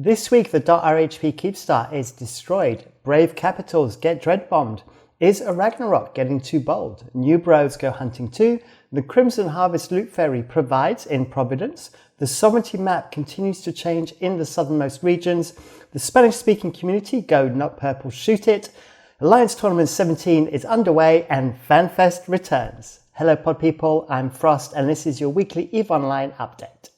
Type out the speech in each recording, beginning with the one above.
This week, the .RHP Keepstar is destroyed. Brave capitals get Dreadbombed. Is A Ragnarok getting too bold? Newbros go hunting too. The Crimson Harvest Loot Fairy provides in Providence. The sovereignty map continues to change in the southernmost regions. The Spanish-speaking community go not purple, shoot it. Alliance Tournament 17 is underway and FanFest returns. Hello pod people, I'm Frost and this is your weekly EVE Online update.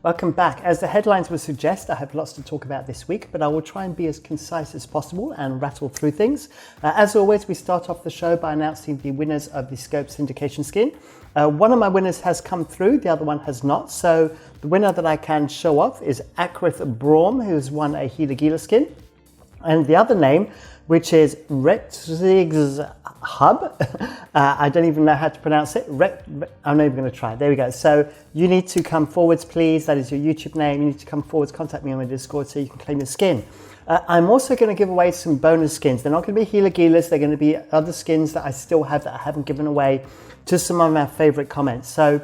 Welcome back. As the headlines would suggest, I have lots to talk about this week, but I will try and be as concise as possible and rattle through things. As always, we start off the show by announcing the winners of the Scope Syndication skin. One of my winners has come through, the other one has not. So the winner that I can show off is Akrith Braum, who's won a Healer Gila skin. And the other name, which is Retzig's Hub. I don't even know how to pronounce it. I'm not even going to try. There we go. So you need to come forwards, please. That is your YouTube name. You need to come forwards, contact me on my Discord so you can claim your skin. I'm also going to give away some bonus skins. They're not going to be Healer Gilas. They're going to be other skins that I still have that I haven't given away to some of my favorite comments. So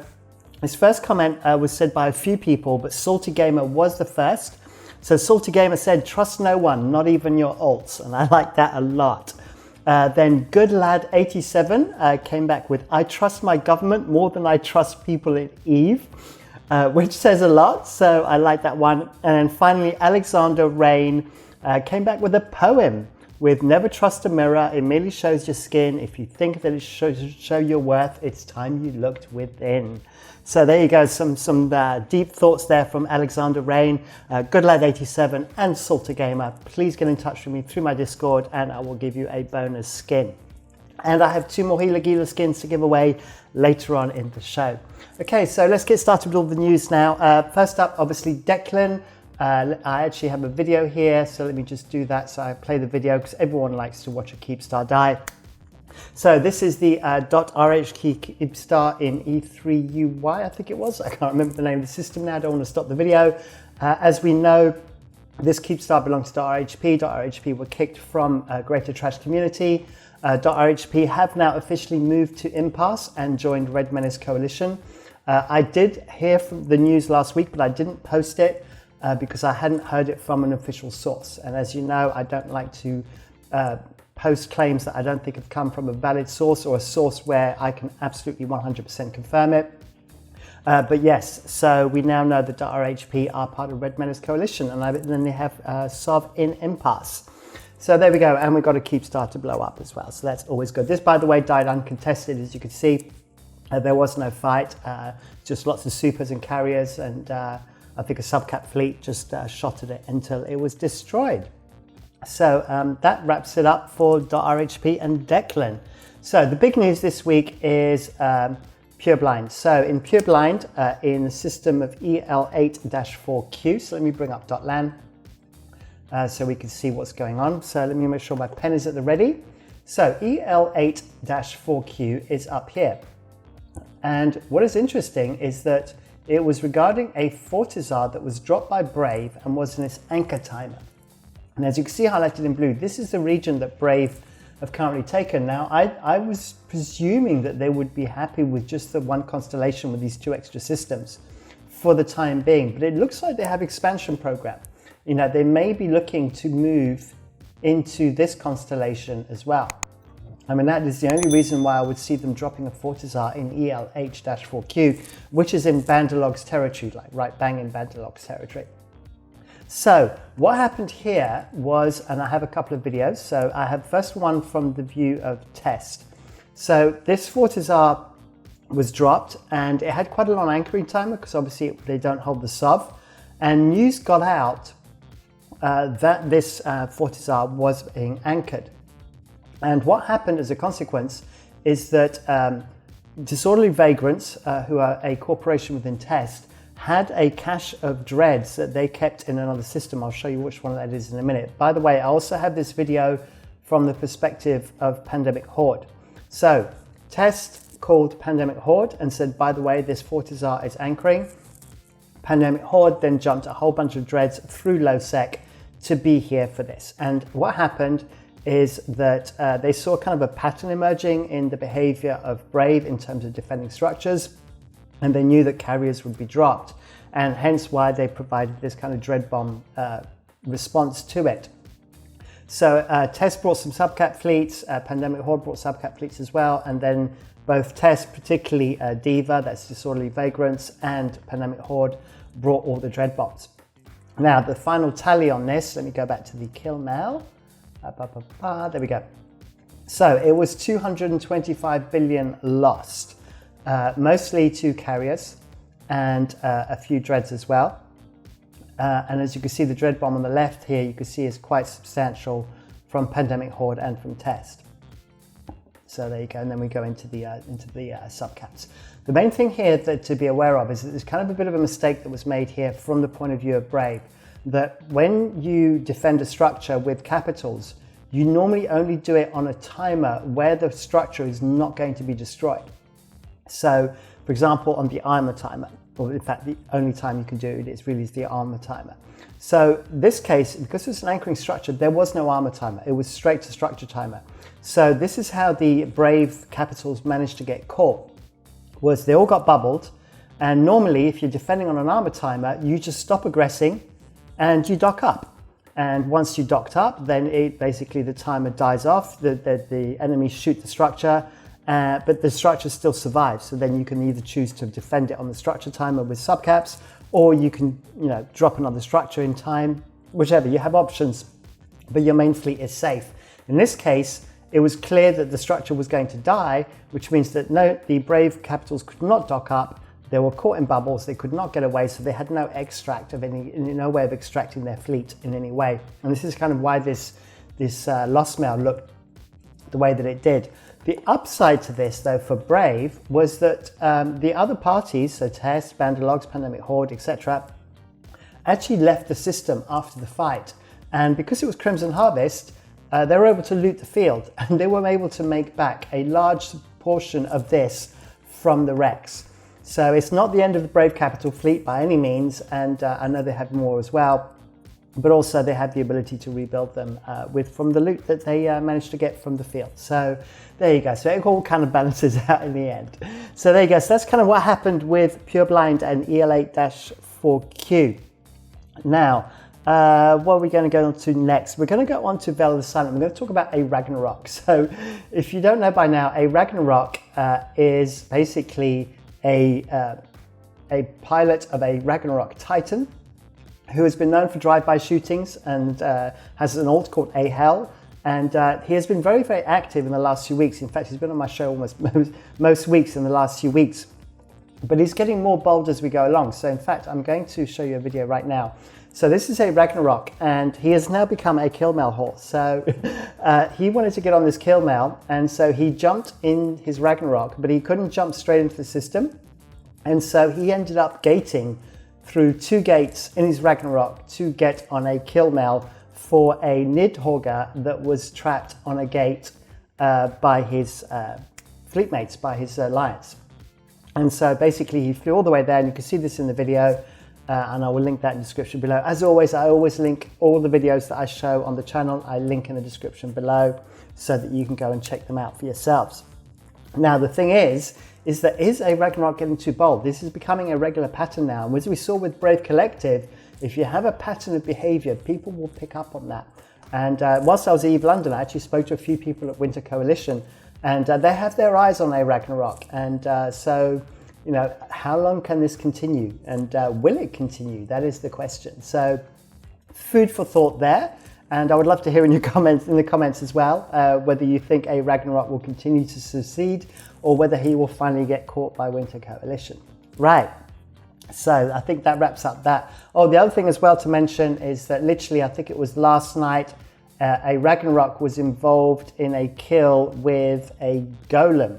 this first comment was said by a few people, but Salty Gamer was the first. So Salty Gamer said, trust no one, not even your alts. And I like that a lot. Then Good Lad 87 came back with, I trust my government more than I trust people in EVE, which says a lot. So I like that one. And then finally, Alexander Rain came back with a poem with never trust a mirror. It merely shows your skin. If you think that it should show your worth, it's time you looked within. So there you go, some deep thoughts there from Alexander Rain, Good Lad 87 and Salter Gamer. Please get in touch with me through my Discord and I will give you a bonus skin. And I have 2 more Healer Gila skins to give away later on in the show. Okay, so let's get started with all the news now. First up, obviously Declan. I actually have a video here, so let me just do that. So I play the video because everyone likes to watch a Keepstar die. So this is the .RHP Keepstar in E3UY, I think it was. I can't remember the name of the system now. I don't want to stop the video. As we know, this Keepstar belongs to RHP. RHP were kicked from Greater Trash Community. RHP have now officially moved to Impasse and joined Red Menace Coalition. I did hear from the news last week, but I didn't post it because I hadn't heard it from an official source. And as you know, I don't like to post claims that I don't think have come from a valid source or a source where I can absolutely 100% confirm it. But yes, so we now know that RHP are part of Red Menace Coalition and then they have SOV in Impasse. So there we go, and we've got a Keepstar to blow up as well, so that's always good. This, by the way, died uncontested, as you can see. There was no fight, just lots of supers and carriers, and I think a subcap fleet just shot at it until it was destroyed. So that wraps it up for RHP and Declan. So the big news this week is Pureblind. So in Pureblind, in the system of EL8-4Q, so let me bring up .lan so we can see what's going on. So let me make sure my pen is at the ready. So EL8-4Q is up here. And what is interesting is that it was regarding a Fortizar that was dropped by Brave and was in its anchor timer. And as you can see highlighted in blue, this is the region that Brave have currently taken. Now, I was presuming that they would be happy with just the one constellation with these 2 extra systems for the time being, but it looks like they have expansion program. You know, they may be looking to move into this constellation as well. I mean, that is the only reason why I would see them dropping a Fortizar in ELH-4Q, which is in Bandalog's territory, like right bang in Bandalog's territory. So what happened here was, and I have a couple of videos, so I have first one from the view of test. So this Fortizar was dropped and it had quite a long anchoring time because obviously they don't hold the SOV, and news got out that this Fortizar was being anchored. And what happened as a consequence is that Disorderly Vagrants, who are a corporation within test, had a cache of dreads that they kept in another system. I'll show you which one that is in a minute. By the way, I also have this video from the perspective of Pandemic Horde. So Test called Pandemic Horde and said, by the way, this Fortizar is anchoring. Pandemic Horde then jumped a whole bunch of dreads through Null-Sec to be here for this. And what happened is that they saw kind of a pattern emerging in the behavior of Brave in terms of defending structures. and they knew that carriers would be dropped, and hence why they provided this kind of dread bomb response to it. So Test brought some subcap fleets, Pandemic Horde brought subcap fleets as well, and then both Test, particularly Diva, that's Disorderly Vagrants, and Pandemic Horde brought all the dread bombs. Now the final tally on this, let me go back to the kill mail. There we go. So it was 225 billion lost, mostly to carriers and a few dreads as well. And as you can see, the dread bomb on the left here, you can see is quite substantial from Pandemic Horde and from Test. So there you go, and then we go into the subcaps. The main thing here to be aware of is that there's kind of a bit of a mistake that was made here from the point of view of Brave, that when you defend a structure with capitals, you normally only do it on a timer where the structure is not going to be destroyed. So, for example, on the armor timer, or in fact, the only time you can do it is really the armor timer. So this case, because it's an anchoring structure, there was no armor timer. It was straight to structure timer. So this is how the Brave capitals managed to get caught, was they all got bubbled. And normally, if you're defending on an armor timer, you just stop aggressing and you dock up. And once you docked up, then basically the timer dies off, the enemies shoot the structure, but the structure still survives. So then you can either choose to defend it on the structure timer with subcaps, or you can drop another structure in time, whichever. You have options, but your main fleet is safe. In this case, it was clear that the structure was going to die, which means that the Brave capitals could not dock up. They were caught in bubbles, they could not get away, so they had no no way of extracting their fleet in any way. And this is kind of why this lost mail looked the way that it did. The upside to this, though, for Brave was that the other parties, so Test, Bandalogs, Pandemic Horde, etc., actually left the system after the fight. And because it was Crimson Harvest, they were able to loot the field, and they were able to make back a large portion of this from the wrecks. So it's not the end of the Brave capital fleet by any means, and I know they have more as well, but also they have the ability to rebuild them from the loot that they managed to get from the field. So there you go. So it all kind of balances out in the end. So there you go. So that's kind of what happened with Pureblind and EL8-4Q. Now, what are we going to go on to next? We're going to go on to Veil of the Silent. We're going to talk about A Ragnarok. So if you don't know by now, A Ragnarok is basically a pilot of a Ragnarok Titan who has been known for drive-by shootings and has an alt called A Hell. And he has been very, very active in the last few weeks. In fact, he's been on my show almost most weeks in the last few weeks. But he's getting more bold as we go along. So in fact, I'm going to show you a video right now. So this is A Ragnarok, and he has now become a kill mail horse. So he wanted to get on this kill mail, and so he jumped in his Ragnarok, but he couldn't jump straight into the system. And so he ended up gating through 2 gates in his Ragnarok to get on a kill mail for a Nidhogger that was trapped on a gate by his fleetmates, by his alliance. And so basically he flew all the way there, and you can see this in the video. And I will link that in the description below. As always, I always link all the videos that I show on the channel. I link in the description below so that you can go and check them out for yourselves. Now, the thing is that is A Ragnarok getting too bold? This is becoming a regular pattern now. And as we saw with Brave Collective, if you have a pattern of behavior, people will pick up on that. And whilst I was at EVE London, I actually spoke to a few people at Winter Coalition, and they have their eyes on A Ragnarok. And so, how long can this continue, and will it continue? That is the question. So food for thought there. And I would love to hear in the comments as well, whether you think A Ragnarok will continue to succeed or whether he will finally get caught by Winter Coalition. Right. So I think that wraps up that. Oh, the other thing as well to mention is that literally, I think it was last night, A Ragnarok was involved in a kill with a golem.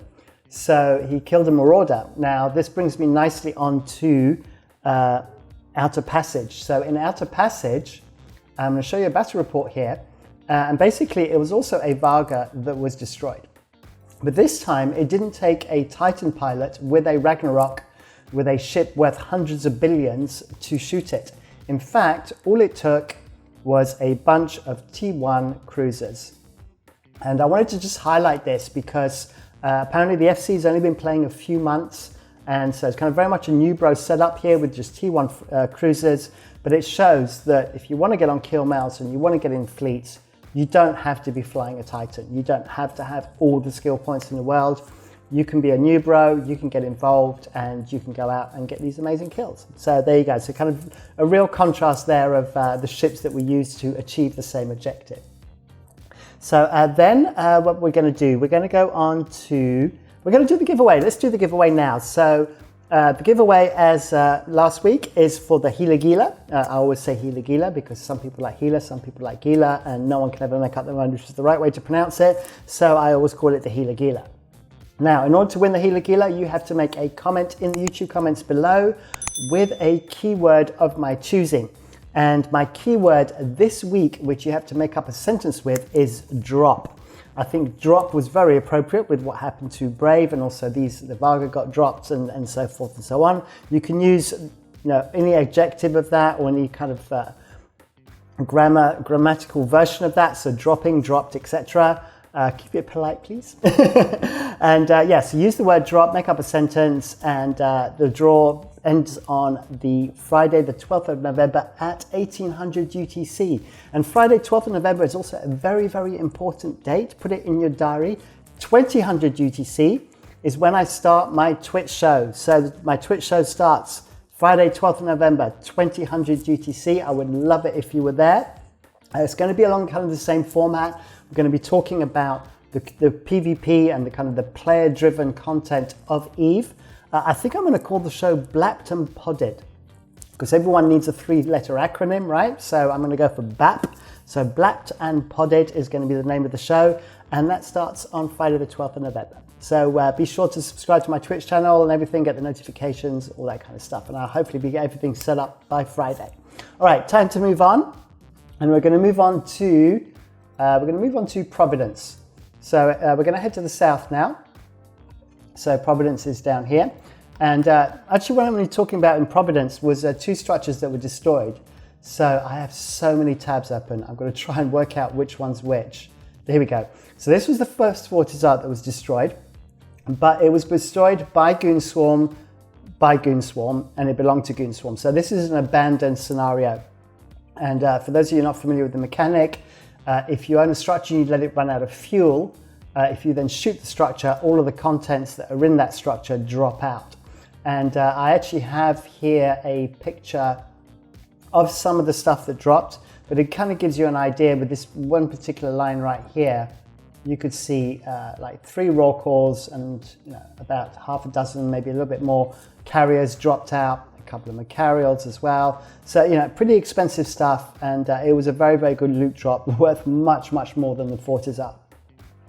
So he killed a Marauder. Now, this brings me nicely on to Outer Passage. So in Outer Passage, I'm going to show you a battle report here. And basically, it was also a Varga that was destroyed. But this time, it didn't take a Titan pilot with a Ragnarok, with a ship worth hundreds of billions, to shoot it. In fact, all it took was a bunch of T1 cruisers. And I wanted to just highlight this because apparently the FC has only been playing a few months, And so it's kind of very much a Newbros setup here with just T1 cruisers, but it shows that if you want to get on kill mails and you want to get in fleets, you don't have to be flying a Titan. You don't have to have all the skill points in the world. You can be a Newbro, you can get involved, and you can go out and get these amazing kills. So there you go. So kind of a real contrast there of the ships that we use to achieve the same objective. So then what we're going to do, we're going to go on to, we're going to do the giveaway. Let's do the giveaway now. So the giveaway as last week is for the Healer Gila. I always say Healer Gila because some people like Healer, some people like Gila, and no one can ever make up their mind which is the right way to pronounce it. So I always call it the Healer Gila. Now, in order to win the Healer Gila, you have to make a comment in the YouTube comments below with a keyword of my choosing. And my keyword this week, which you have to make up a sentence with, is drop. I think drop was very appropriate with what happened to Brave, and also the Varga got dropped and so forth and so on. You can use any adjective of that or any kind of grammatical version of that. So dropping, dropped, etc. Keep it polite, please. And so use the word drop, make up a sentence, and the draw ends on the Friday, the 12th of November at 1800 UTC. And Friday, 12th of November is also a very, very important date. Put it in your diary. 2000 UTC is when I start my Twitch show. So my Twitch show starts Friday, 12th of November, 2000 UTC. I would love it if you were there. It's going to be along kind of the same format. We're going to be talking about the PvP and the kind of the player-driven content of EVE. I think I'm going to call the show Blapped and Podded because everyone needs a 3-letter acronym, right? So I'm going to go for BAP. So Blapped and Podded is going to be the name of the show, and that starts on Friday the 12th of November. So be sure to subscribe to my Twitch channel and everything, get the notifications, all that kind of stuff, and I'll hopefully be everything set up by Friday. All right, time to move on, and we're going to move on to Providence. So we're going to head to the south now. So Providence is down here. And actually what I'm going to be talking about in Providence was 2 structures that were destroyed. So I have so many tabs open. I'm going to try and work out which one's which. Here we go. So this was the first Fortizar that was destroyed, but it was destroyed by Goon Swarm, and it belonged to Goon Swarm. So this is an abandoned scenario. And for those of you not familiar with the mechanic, if you own a structure and you let it run out of fuel, if you then shoot the structure, all of the contents that are in that structure drop out. And I actually have here a picture of some of the stuff that dropped, but it kind of gives you an idea with this one particular line right here. You could see like 3 raw cores and about half a dozen, maybe a little bit more carriers dropped out, a couple of Macarials as well. So, pretty expensive stuff, and it was a very, very good loot drop, worth much, much more than the Fortizar.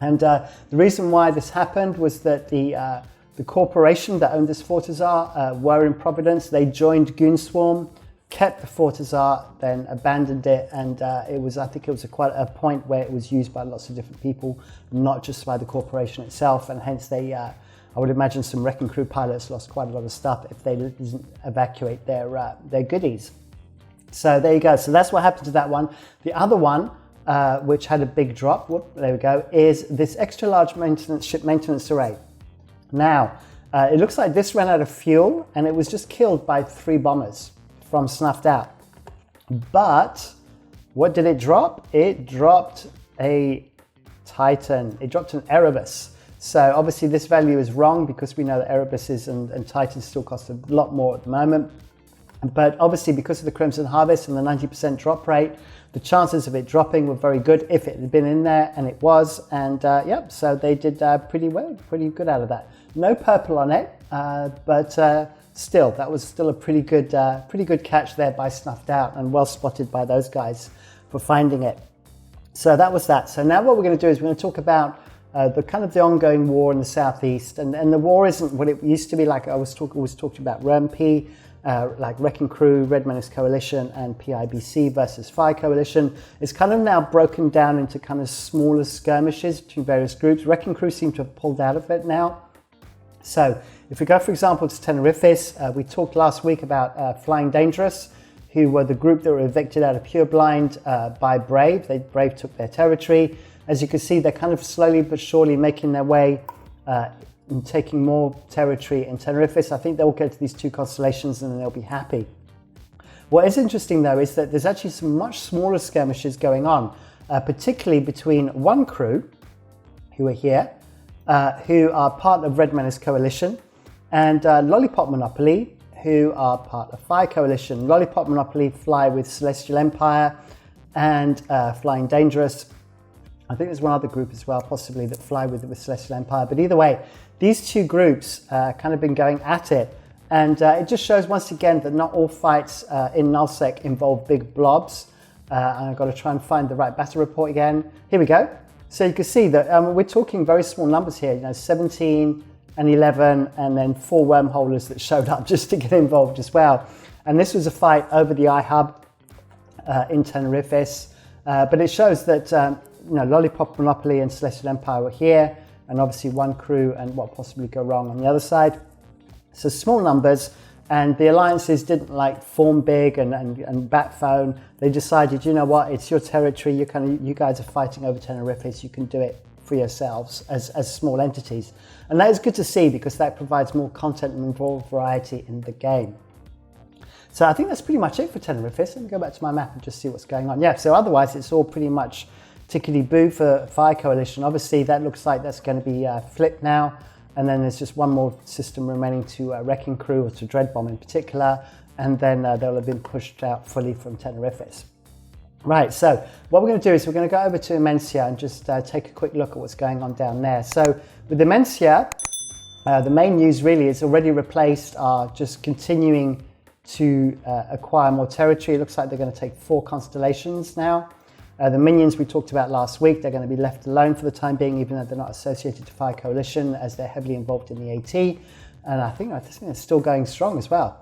And the reason why this happened was that the corporation that owned this Fortizar were in Providence. They joined Goon Swarm, kept the Fortizar, then abandoned it, and I think it was quite a point where it was used by lots of different people, not just by the corporation itself, and hence they, I would imagine some wrecking crew pilots lost quite a lot of stuff if they didn't evacuate their goodies. So there you go. So that's what happened to that one. The other one, which had a big drop, there we go, is this extra large ship maintenance array. Now, it looks like this ran out of fuel and it was just killed by 3 bombers from Snuffed Out. But what did it drop? It dropped a Titan. It dropped an Erebus. So obviously this value is wrong because we know that Erebuses and Titans still cost a lot more at the moment. But obviously because of the Crimson Harvest and the 90% drop rate, the chances of it dropping were very good if it had been in there, and it was. And so they did pretty good out of that. No purple on it, but still, that was still a pretty good catch there by Snuffed Out, and well spotted by those guys for finding it. So that was that. So now what we're going to do is we're going to talk about the ongoing war in the southeast, and the war isn't what it used to be. Like I was talking about RHP, like Wrecking Crew, Red Menace Coalition, and PIBC versus Fire Coalition. It's kind of now broken down into kind of smaller skirmishes between various groups. Wrecking Crew seem to have pulled out of it now. So if we go, for example, to Tenerife's, we talked last week about Flying Dangerous, who were the group that were evicted out of Pureblind by Brave. Brave took their territory. As you can see, they're kind of slowly but surely making their way and taking more territory in Tenerife. I think they'll go to these 2 constellations and then they'll be happy. What is interesting though is that there's actually some much smaller skirmishes going on, particularly between one crew, who are here, who are part of Red Menace Coalition, and Lollipop Monopoly, who are part of Fire Coalition. Lollipop Monopoly fly with Celestial Empire and Flying Dangerous. I think there's one other group as well, possibly, that fly with Celestial Empire. But either way, these 2 groups kind of been going at it. And it just shows once again that not all fights in Null-Sec involve big blobs. And I've got to try and find the right battle report again. Here we go. So you can see that we're talking very small numbers here, 17 and 11, and then 4 wormholers that showed up just to get involved as well. And this was a fight over the iHub in Tenerife. But it shows that Lollipop Monopoly and Celestial Empire were here, and obviously one crew and what possibly go wrong on the other side. So small numbers, and the alliances didn't form big and bat phone. They decided, you know what, it's your territory. You guys are fighting over Tenerife, so you can do it for yourselves as small entities. And that is good to see because that provides more content and more variety in the game. So I think that's pretty much it for Tenerife. Let me go back to my map and just see what's going on. Yeah, so otherwise it's all pretty much tickety-boo for Fire Coalition. Obviously that looks like that's going to be flipped now. And then there's just one more system remaining to Wrecking Crew, or to Dreadbombed in particular. And then they'll have been pushed out fully from Tenerife. Right, so what we're going to do is we're going to go over to Imensia and just take a quick look at what's going on down there. So with Imensia, the main news really is already replaced, are just continuing to acquire more territory. It looks like they're going to take 4 constellations now. The minions we talked about last week, they're going to be left alone for the time being, even though they're not associated to Fire Coalition, as they're heavily involved in the AT. And I think it's still going strong as well.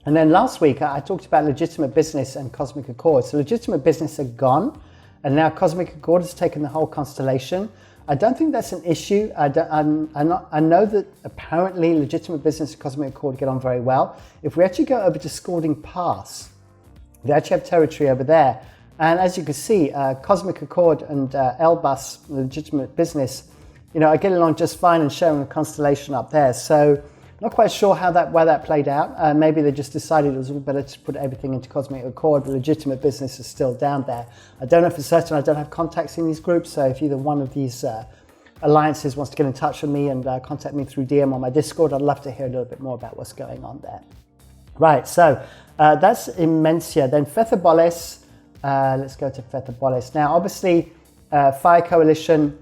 And then last week, I talked about Legitimate Business and Cosmic Accord. So Legitimate Business are gone, and now Cosmic Accord has taken the whole constellation. I don't think that's an issue. I know that apparently Legitimate Business and Cosmic Accord get on very well. If we actually go over to Scalding Pass, they actually have territory over there. And as you can see, Cosmic Accord and Elbus, Legitimate Business, are getting along just fine and sharing a constellation up there. So not quite sure why that played out. Maybe they just decided it was all better to put everything into Cosmic Accord, but Legitimate Business is still down there. I don't know for certain. I don't have contacts in these groups, so if either one of these alliances wants to get in touch with me and contact me through DM on my Discord, I'd love to hear a little bit more about what's going on there. Right, so that's Imensia. Then Fetherbolis. Let's go to Fetherbolis. Now, obviously, Fire Coalition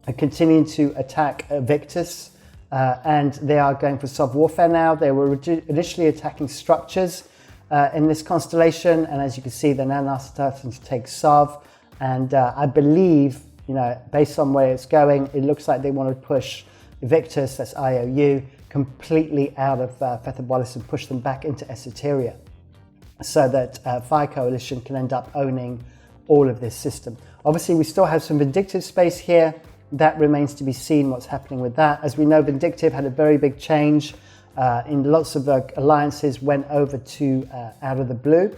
are continuing to attack Victus, and they are going for Sov warfare now. They were initially attacking structures in this constellation, and as you can see, they're now starting to take Sov. And I believe, based on where it's going, it looks like they want to push Victus, that's IOU, completely out of Fetherbolis and push them back into Esoteria, so that Fire Coalition can end up owning all of this system. Obviously, we still have some Vindictive space here. That remains to be seen what's happening with that. As we know, Vindictive had a very big change in lots of alliances went over to Out of the Blue.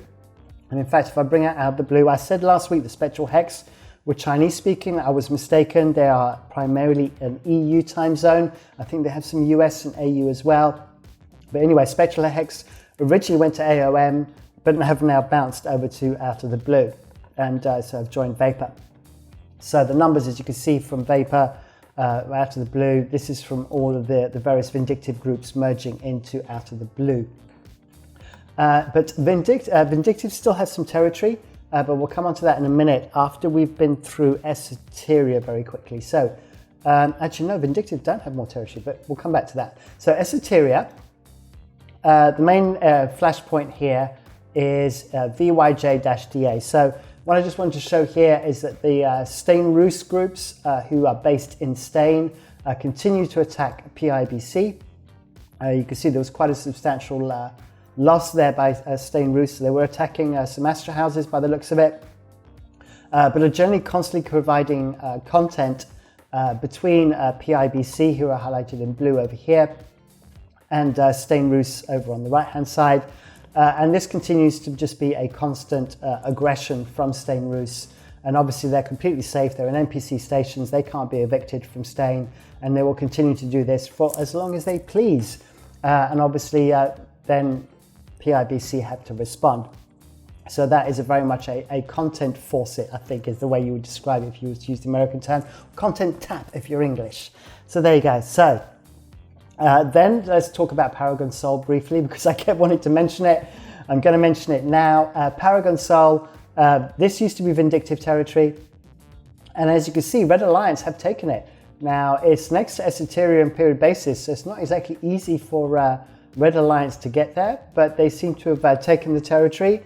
And in fact, if I bring out Out of the Blue, I said last week the Spectral Hex were Chinese speaking. I was mistaken. They are primarily an EU time zone. I think they have some US and AU as well. But anyway, Spectral Hex originally went to AOM, but have now bounced over to Out of the Blue, and so have joined Vapor. So the numbers, as you can see from Vapor, Out of the Blue, this is from all of the various Vindictive groups merging into Out of the Blue. But Vindictive still has some territory, but we'll come on to that in a minute after we've been through Esoteria very quickly. So actually no, Vindictive don't have more territory, but we'll come back to that. So Esoteria, the main flashpoint here is VYJ-DA. So what I just wanted to show here is that the Stain Roos groups, who are based in Stain, continue to attack PIBC. You can see there was quite a substantial loss there by Stain Roos. So they were attacking some Astra houses by the looks of it, but are generally constantly providing content between PIBC, who are highlighted in blue over here, and Stain Roos over on the right-hand side. And this continues to just be a constant aggression from Stain Roos and obviously they're completely safe. They're in NPC stations. They can't be evicted from staying, and they will continue to do this for as long as they please. And obviously then PIBC have to respond. So that is very much a content faucet, I think, is the way you would describe it if you was to use the American term. Content tap if you're English. So there you go. So then let's talk about Paragon Sol briefly, because I kept wanting to mention it. I'm going to mention it now. Paragon Sol, this used to be Vindictive territory. And as you can see, Red Alliance have taken it. Now, it's next to Esoterium period basis, so it's not exactly easy for Red Alliance to get there, but they seem to have taken the territory.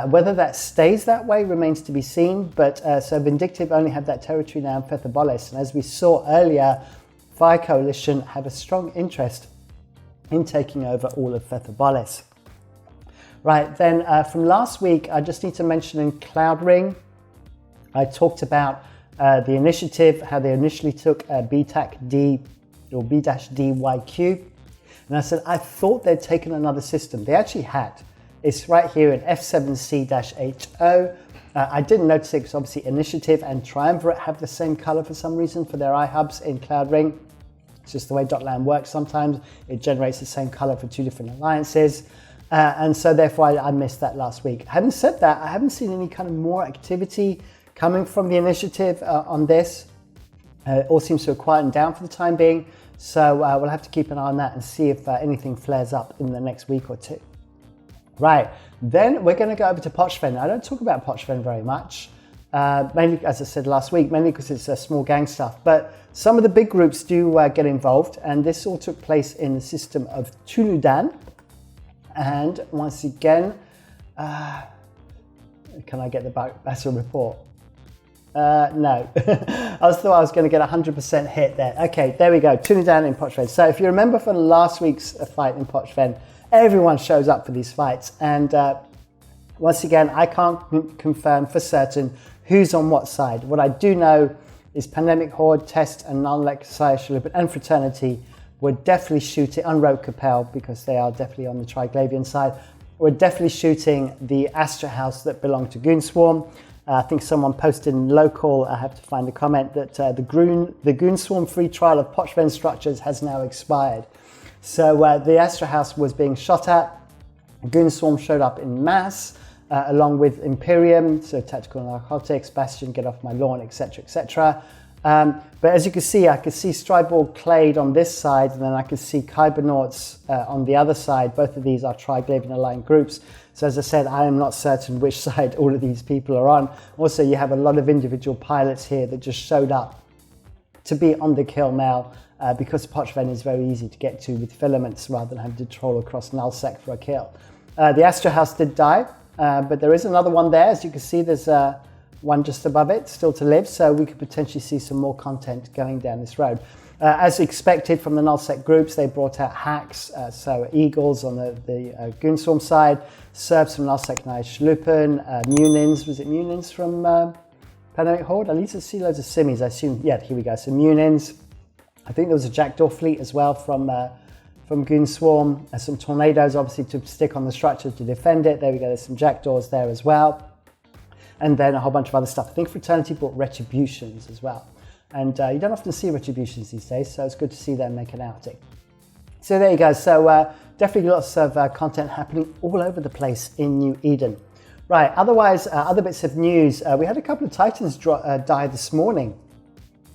Whether that stays that way remains to be seen, but so Vindictive only have that territory now in Fethobolis, and as we saw earlier, Fire Coalition have a strong interest in taking over all of Fethobolis. Right, then from last week, I just need to mention in Cloud Ring, I talked about the initiative, how they initially took B-D or B-DYQ, and I said I thought they'd taken another system. They actually had. It's right here in F7C-HO. I didn't notice it because obviously Initiative and Triumvirate have the same color for some reason for their iHubs in Cloud Ring. It's just the way .LAN works sometimes. It generates the same color for two different alliances. And so therefore I missed that last week. Having said that, I haven't seen any kind of more activity coming from the Initiative on this. It all seems to have quietened down for the time being. So we'll have to keep an eye on that and see if anything flares up in the next week or two. Right, then we're going to go over to Pochven. I don't talk about Pochven very much, mainly, as I said last week, mainly because it's small gang stuff. But some of the big groups do get involved, and this all took place in the system of Tuludan. And once again, can I get the battle report? No, I thought I was going to get 100% hit there. Okay, there we go, Tuludan in Pochven. So if you remember from last week's fight in Pochven, everyone shows up for these fights, and once again, I can't confirm for certain who's on what side. What I do know is Pandemic Horde, Test, and Non-Lexi and Fraternity were definitely shooting, on Rogue Capel, because they are definitely on the Triglavian side, were definitely shooting the Astra House that belonged to Goonswarm. I think someone posted in local, I have to find the comment, that the Goonswarm free trial of Pochven structures has now expired. So the Astra House was being shot at. Goonswarm showed up in mass, along with Imperium, so Tactical Narcotics, Bastion, Get Off My Lawn, etc., etc. But as you can see, I can see Strideborg Clade on this side, and then I can see Kybernauts on the other side. Both of these are Triglavian aligned groups. So as I said, I am not certain which side all of these people are on. Also, you have a lot of individual pilots here that just showed up to be on the kill now, because Pochven is very easy to get to with filaments rather than having to troll across Null-Sec for a kill. The Astra House did die, but there is another one there. As you can see, there's one just above it, still to live, so we could potentially see some more content going down this road. As expected from the Null-Sec groups, they brought out hacks, so Eagles on the Goonswarm side, Serbs from Null-Sec Schlupen, Munins, was it Munins from Pandemic Horde? At least I see loads of Simmies, I assume, yeah, here we go, so Munins. I think there was a Jackdaw fleet as well from Goonswarm, some Tornadoes obviously to stick on the structure to defend it. There we go, there's some Jackdaws there as well. And then a whole bunch of other stuff. I think Fraternity brought Retributions as well. And you don't often see Retributions these days, so it's good to see them make an outing. So there you go, so definitely lots of content happening all over the place in New Eden. Right, otherwise, other bits of news. We had a couple of Titans die this morning.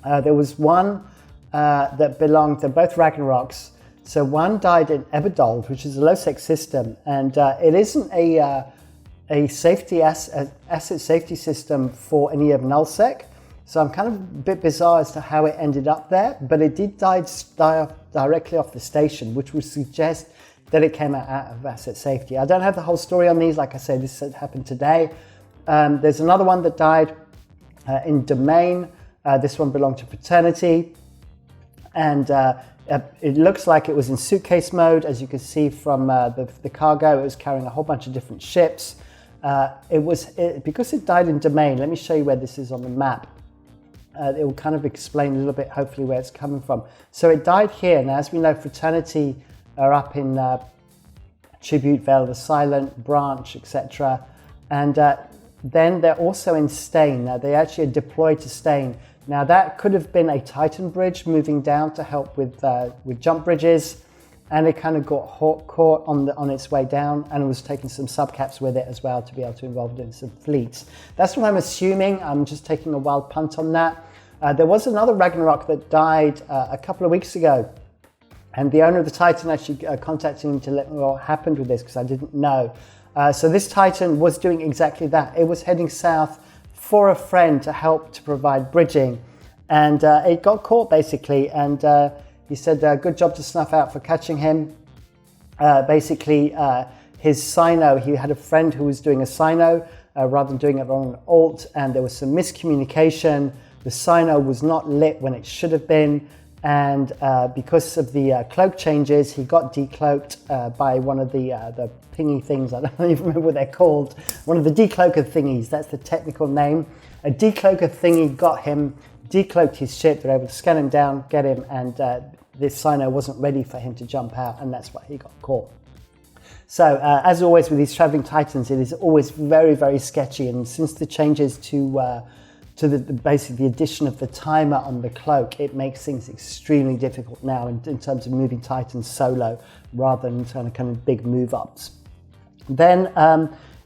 There was one that belonged, they're both Ragnaroks. So one died in Eberdold, which is a low-sec system, and it isn't a safety asset safety system for any of Null-Sec. So I'm kind of a bit bizarre as to how it ended up there, but it did die directly off the station, which would suggest that it came out of asset safety. I don't have the whole story on these. Like I said, this happened today. There's another one that died in Domain. This one belonged to Fraternity. And it looks like it was in suitcase mode. As you can see from the cargo, it was carrying a whole bunch of different ships. Because it died in Domain, let me show you where this is on the map. It will kind of explain a little bit, hopefully, where it's coming from. So it died here. Now, as we know, Fraternity are up in Tribute, Vale of the Silent, Branch, etc. And Then they're also in Stain. Now they actually are deployed to Stain. Now that could have been a Titan bridge moving down to help with jump bridges, and it kind of got caught on its way down, and it was taking some subcaps with it as well to be able to involve in some fleets. That's what I'm assuming. I'm just taking a wild punt on that. There was another Ragnarok that died a couple of weeks ago, and the owner of the Titan actually contacted me to let me know what happened with this because I didn't know. So this Titan was doing exactly that. It was heading south for a friend to help to provide bridging, and it got caught basically, and he said good job to Snuff out for catching him. Basically his Sino, he had a friend who was doing a Sino rather than doing it on an alt, and there was some miscommunication. The Sino was not lit when it should have been, and because of the cloak changes, he got decloaked by one of the pingy things. I don't even remember what they're called. One of the decloaker thingies, that's the technical name. A decloaker thingy got him, decloaked his ship. They're able to scan him down, get him, and this Sino wasn't ready for him to jump out, and that's why he got caught. So as always with these traveling Titans, it is always very, very sketchy, and since the changes to basically the addition of the timer on the cloak, it makes things extremely difficult now in terms of moving Titans solo rather than kind of big move ups. Then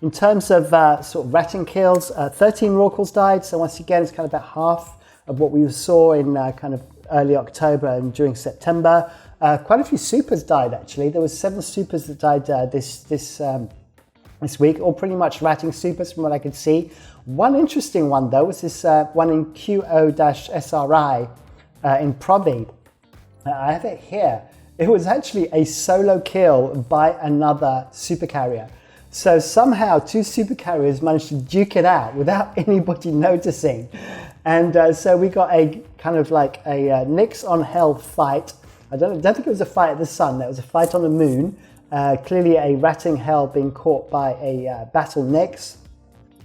in terms of sort of ratting kills, 13 Rorquals died, so once again it's kind of about half of what we saw in kind of early October and during September. Quite a few supers died actually. There was 7 supers that died this week, all pretty much ratting supers from what I could see. One interesting one though was this one in QO-SRI in Provi. I have it here. It was actually a solo kill by another supercarrier. So somehow 2 supercarriers managed to duke it out without anybody noticing. And so we got a kind of like a Nyx on Hell fight. I don't think it was a fight at the sun, there was a fight on the moon. Clearly a ratting Hell being caught by a battle Nyx.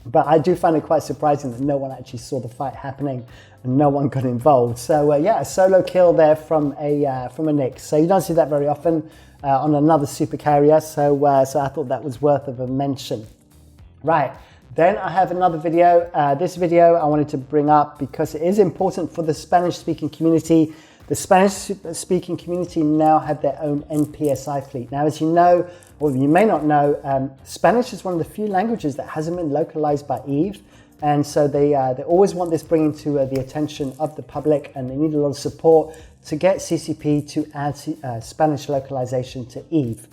But I do find it quite surprising that no one actually saw the fight happening and no one got involved. So yeah, a solo kill there from a Nyx. So you don't see that very often on another supercarrier. So I thought that was worth of a mention. Right. Then I have another video. This video I wanted to bring up because it is important for the Spanish-speaking community. The Spanish-speaking community now have their own NPSI fleet. Now, as you know, or you may not know, Spanish is one of the few languages that hasn't been localized by Eve. And so they always want this bringing to the attention of the public, and they need a lot of support to get CCP to add Spanish localization to Eve.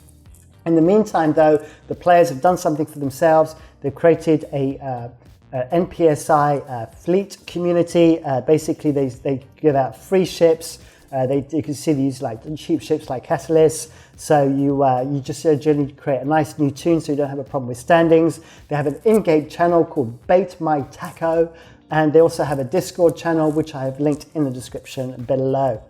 In the meantime, though, the players have done something for themselves. They've created a NPSI fleet community. Basically, they give out free ships. You can see these like cheap ships like Catalyst. So you just generally create a nice new tune so you don't have a problem with standings. They have an in-game channel called Bait My Taco, and they also have a Discord channel which I have linked in the description below.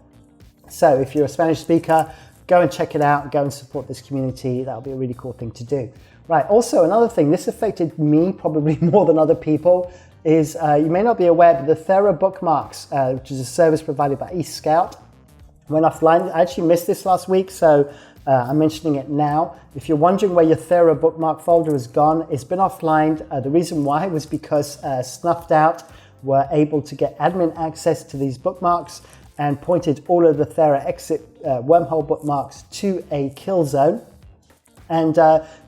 So if you're a Spanish speaker, go and check it out, go and support this community. That'll be a really cool thing to do. Right, also another thing, this affected me probably more than other people, is you may not be aware, but the Thera bookmarks, which is a service provided by eScout, went offline. I actually missed this last week, so I'm mentioning it now. If you're wondering where your Thera bookmark folder has gone, it's been offline. The reason why was because Snuffed Out were able to get admin access to these bookmarks and pointed all of the Thera exit wormhole bookmarks to a kill zone, and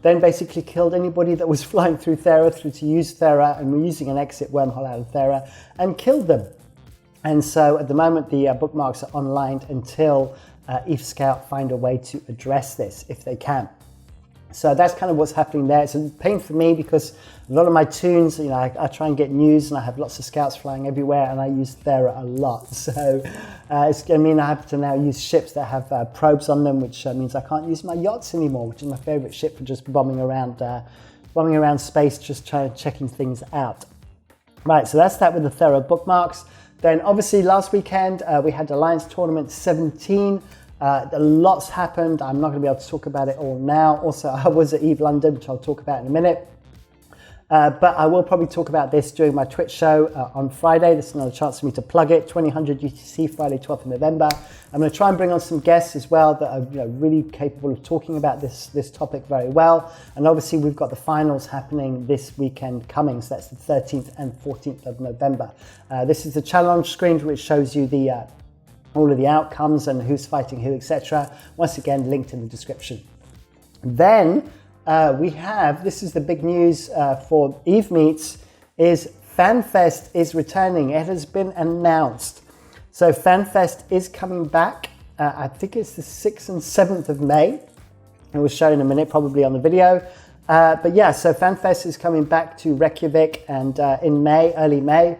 then basically killed anybody that was flying through Thera through to use Thera and were using an exit wormhole out of Thera, and killed them. And so at the moment the bookmarks are online until eScout find a way to address this if they can. So that's kind of what's happening there. It's a pain for me because a lot of my tunes, you know, I try and get news, and I have lots of scouts flying everywhere, and I use Thera a lot. So it's going to mean I have to now use ships that have probes on them, which means I can't use my yachts anymore, which is my favorite ship for just bombing around space, just checking things out. Right, so that's that with the Thera bookmarks. Then obviously last weekend we had Alliance Tournament 17. Lots happened. I'm not going to be able to talk about it all now. Also, I was at EVE London, which I'll talk about in a minute. But I will probably talk about this during my Twitch show on Friday. This is another chance for me to plug it. 2000 UTC, Friday, 12th of November. I'm going to try and bring on some guests as well that are really capable of talking about this topic very well. And obviously we've got the finals happening this weekend coming. So that's the 13th and 14th of November. This is the challenge screen which shows you the all of the outcomes and who's fighting who, etc. Once again, linked in the description. Then we have, this is the big news for Eve Meets, is FanFest is returning. It has been announced. So FanFest is coming back. I think it's the 6th and 7th of May. It will show in a minute, probably on the video. But yeah, so FanFest is coming back to Reykjavik and in May, early May.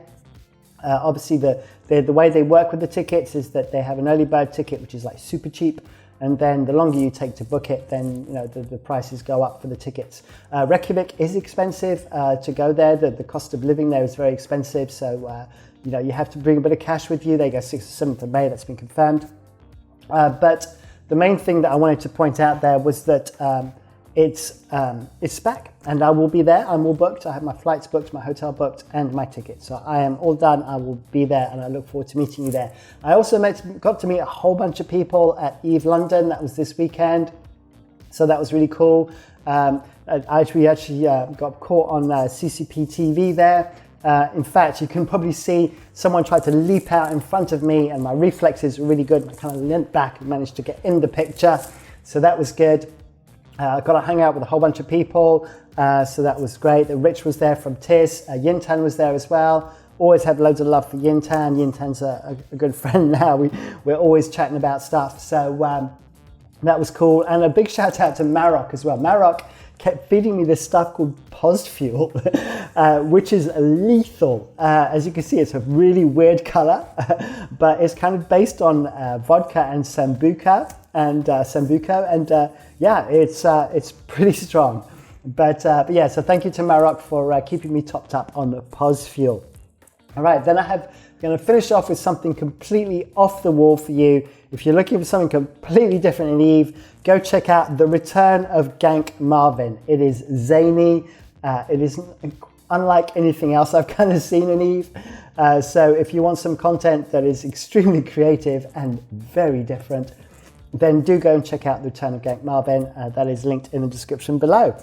Obviously the way they work with the tickets is that they have an early bird ticket, which is like super cheap. And then the longer you take to book it, then the prices go up for the tickets. Reykjavik is expensive to go there. The cost of living there is very expensive. So, you have to bring a bit of cash with you. They go 6th or 7th of May, that's been confirmed. But the main thing that I wanted to point out there was that it's back and I will be there. I'm all booked. I have my flights booked, my hotel booked and my tickets. So I am all done. I will be there and I look forward to meeting you there. I also got to meet a whole bunch of people at Eve London. That was this weekend. So that was really cool. We actually got caught on CCP TV there. In fact, you can probably see someone tried to leap out in front of me and my reflexes were really good. I kind of leant back and managed to get in the picture. So that was good. I got to hang out with a whole bunch of people, so that was great. Rich was there from TIS, jin'taan was there as well. Always had loads of love for jin'taan. jin'taan's a good friend now. We're always chatting about stuff, so that was cool. And a big shout out to Marok as well. Marok kept feeding me this stuff called Pochven, which is lethal. As you can see, it's a really weird color, but it's kind of based on vodka and sambuca and yeah, it's pretty strong. But yeah, so thank you to Marok for keeping me topped up on the Pochven. All right, then I'm going to finish off with something completely off the wall for you. If you're looking for something completely different in Eve, go check out The Return of Gank Marvin. It is zany. It is unlike anything else I've kind of seen in Eve. So if you want some content that is extremely creative and very different, then do go and check out The Return of Gank Marvin. That is linked in the description below.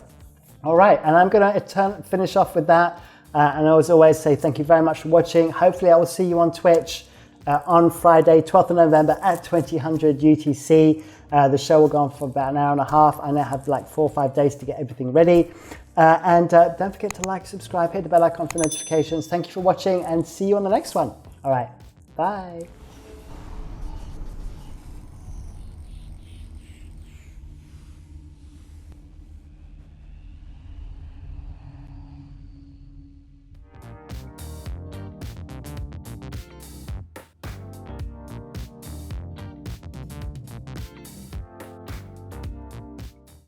All right, and I'm going to finish off with that. And I as always say thank you very much for watching. Hopefully I will see you on Twitch on Friday, 12th of November at 2000 UTC. The show will go on for about an hour and a half. I now have like 4 or 5 days to get everything ready. And don't forget to like, subscribe, hit the bell icon for notifications. Thank you for watching and see you on the next one. All right, bye.